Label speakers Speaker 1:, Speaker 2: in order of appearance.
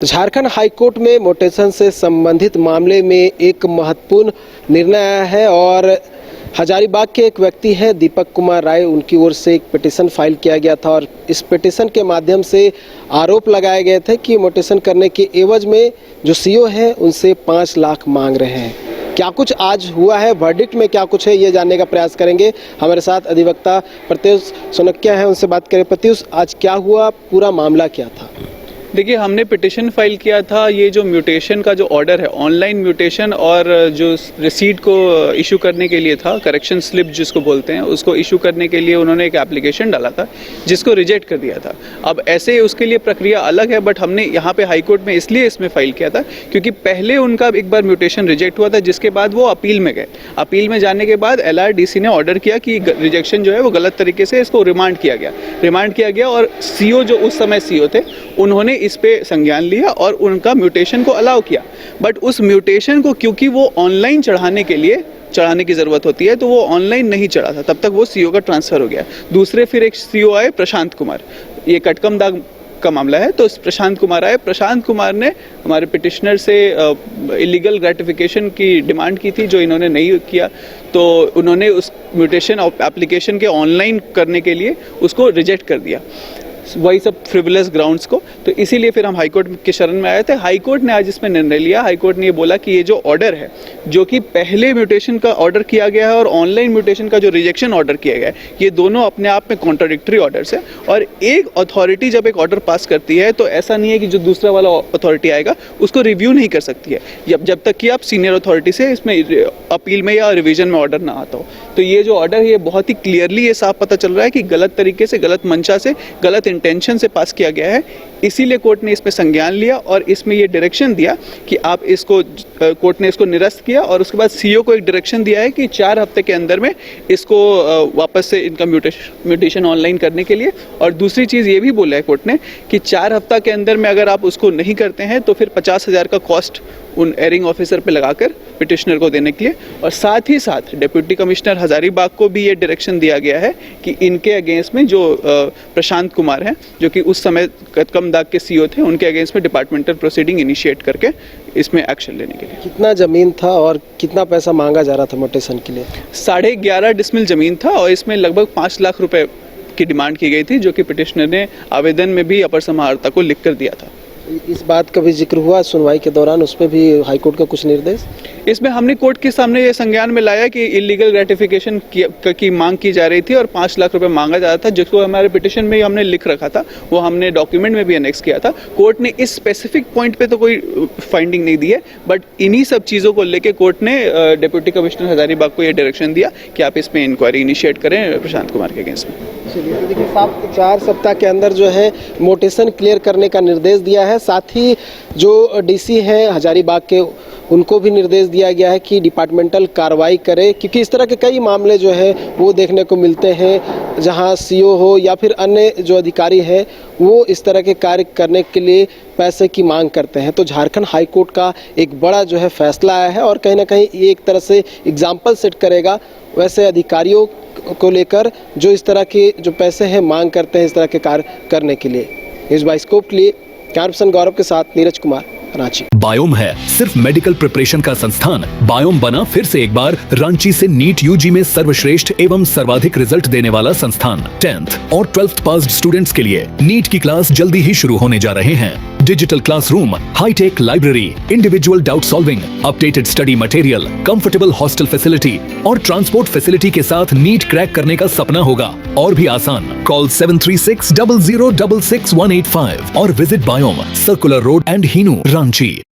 Speaker 1: Jharkhand high court में mutation से संबंधित मामले में एक महत्वपूर्ण निर्णय आया है और हजारीबाग के एक व्यक्ति हैं दीपक कुमार राय, उनकी ओर से एक पिटीशन फाइल किया गया था और इस पिटीशन के माध्यम से आरोप लगाए गए थे कि म्यूटेशन करने के एवज में जो सीओ है उनसे 5 लाख मांग रहे हैं। क्या कुछ आज हुआ है, वर्डिक्ट में क्या कुछ है, ये जानने का प्रयास करेंगे। हमारे साथ अधिवक्ता प्रत्युष सोनकिया हैं, उनसे बात करें। प्रत्युष, आज क्या हुआ, पूरा मामला क्या था?
Speaker 2: देखिए, हमने पिटिशन फाइल किया था। ये जो म्यूटेशन का जो ऑर्डर है, ऑनलाइन म्यूटेशन और जो रिसीट को इशू करने के लिए था, करेक्शन स्लिप जिसको बोलते हैं, उसको इशू करने के लिए उन्होंने एक एप्लीकेशन डाला था जिसको रिजेक्ट कर दिया था। अब ऐसे उसके लिए प्रक्रिया अलग है, बट हमने यहाँ पे हाई कोर्ट में इसलिए इसमें फाइल किया था क्योंकि पहले उनका एक बार म्यूटेशन रिजेक्ट हुआ था, जिसके बाद वो अपील में गए। अपील में जाने के बाद LRDC ने ऑर्डर किया कि रिजेक्शन जो है वो गलत तरीके से इसको रिमांड किया गया और सीओ जो उस समय सीओ थे उन्होंने इस पे संज्ञान लिया और उनका म्यूटेशन को अलाउ किया। बट उस म्यूटेशन को क्योंकि वो ऑनलाइन चढ़ाने की ज़रूरत होती है, तो वो ऑनलाइन नहीं चढ़ा था, तब तक वो सीओ का ट्रांसफ़र हो गया। दूसरे फिर एक सीओ आए, प्रशांत कुमार, ये कटकमदाग का मामला है। तो प्रशांत कुमार आए। प्रशांत कुमार ने हमारे पिटिशनर से इलीगल ग्रेटिफिकेशन की डिमांड की थी, जो इन्होंने नहीं किया, तो उन्होंने उस म्यूटेशन एप्लीकेशन के ऑनलाइन करने के लिए उसको रिजेक्ट कर दिया, वही सब फ्रिवलेस ग्राउंड्स को। तो इसीलिए फिर हम हाईकोर्ट के शरण में आए थे। हाईकोर्ट ने आज इसमें निर्णय लिया। हाईकोर्ट ने ये बोला कि ये जो ऑर्डर है, जो कि पहले म्यूटेशन का ऑर्डर किया गया है और ऑनलाइन म्यूटेशन का जो रिजेक्शन ऑर्डर किया गया है, ये दोनों अपने आप में कॉन्ट्राडिक्टरी ऑर्डर्स है। और एक अथॉरिटी जब एक ऑर्डर पास करती है तो ऐसा नहीं है कि जो दूसरा वाला अथॉरिटी आएगा उसको रिव्यू नहीं कर सकती है जब तक कि आप सीनियर अथॉरिटी से इसमें अपील में या रिविजन में ऑर्डर ना आता हो। तो ये जो ऑर्डर है, ये बहुत ही क्लियरली ये साफ पता चल रहा है कि गलत तरीके से, गलत मंशा से, गलत इंटेंशन से पास किया गया है। इसीलिए कोर्ट ने इसमें संज्ञान लिया और इसमें ये डायरेक्शन दिया कि आप इसको, कोर्ट ने इसको निरस्त किया और उसके बाद सीओ को एक डायरेक्शन दिया है कि 4 हफ्ते के अंदर में इसको वापस से इनका म्यूटेशन ऑनलाइन करने के लिए। और दूसरी चीज़ ये भी बोला है कोर्ट ने कि 4 हफ्ता के अंदर में अगर आप उसको नहीं करते हैं तो फिर 50,000 का कॉस्ट उन एयरिंग ऑफिसर पे लगाकर पिटिशनर को देने के लिए। और साथ ही साथ डिप्टी कमिश्नर हजारीबाग को भी ये डायरेक्शन दिया गया है कि इनके अगेंस्ट में जो प्रशांत कुमार हैं, जो कि उस समय कटकमदाग के सीओ थे, उनके अगेंस्ट में डिपार्टमेंटल प्रोसीडिंग इनिशिएट करके इसमें एक्शन लेने के लिए।
Speaker 1: कितना जमीन था और कितना पैसा मांगा जा रहा था म्यूटेशन के लिए?
Speaker 2: 11.5 डिसमिल जमीन था और इसमें लगभग 5 लाख रुपए की डिमांड की गई थी, जो कि पिटिशनर ने आवेदन में भी अपर समाहर्ता को लिख कर दिया था।
Speaker 1: इस बात का भी जिक्र हुआ सुनवाई के दौरान, उस पर भी हाईकोर्ट का कुछ निर्देश?
Speaker 2: इसमें हमने कोर्ट के सामने ये संज्ञान में लाया कि इलीगल ग्रेटिफिकेशन की मांग की जा रही थी और 5 लाख रुपए मांगा जा रहा था, जिसको हमारे पिटिशन में हमने लिख रखा था, वो हमने डॉक्यूमेंट में भी अनेक्स किया था। कोर्ट ने इस स्पेसिफिक पॉइंट पे तो कोई फाइंडिंग नहीं दी है, बट इन्हीं सब चीज़ों को लेके कोर्ट ने डिप्टी कमिश्नर हजारीबाग को ये डायरेक्शन दिया कि आप इसमें इंक्वायरी इनिशिएट करें प्रशांत कुमार के अगेंस्ट में।
Speaker 1: चलिए, तो देखिए, 4 सप्ताह के अंदर जो है म्यूटेशन क्लियर करने का निर्देश दिया है। साथ ही जो डीसी हैं हजारीबाग के, उनको भी निर्देश दिया गया है कि डिपार्टमेंटल कार्रवाई करे, क्योंकि इस तरह के कई मामले जो है वो देखने को मिलते हैं जहां सीओ हो या फिर अन्य जो अधिकारी है वो इस तरह के कार्य करने के लिए पैसे की मांग करते हैं। तो झारखंड हाई कोर्ट का एक बड़ा जो है फैसला आया है और कहीं ना कहीं ये एक तरह से एग्जाम्पल सेट करेगा वैसे अधिकारियों को लेकर जो इस तरह के जो पैसे हैं मांग करते हैं इस तरह के कार्य करने के लिए। न्यूज़ बाइस्कोप के लिए कैमरापर्सन गौरव के साथ नीरज कुमार, रांची।
Speaker 3: बायोम है सिर्फ मेडिकल प्रिपरेशन का संस्थान। बायोम बना फिर से एक बार रांची से नीट यूजी में सर्वश्रेष्ठ एवं सर्वाधिक रिजल्ट देने वाला संस्थान। 10th और 12th पास्ड स्टूडेंट्स के लिए नीट की क्लास जल्दी ही शुरू होने जा रहे हैं। Digital classroom, high tech library, individual doubt solving, updated study material, comfortable hostel facility और ट्रांसपोर्ट फैसिलिटी के साथ नीट क्रैक करने का सपना होगा और भी आसान। कॉल 73600666185 और visit Biome, circular road and Hinoo, Ranchi.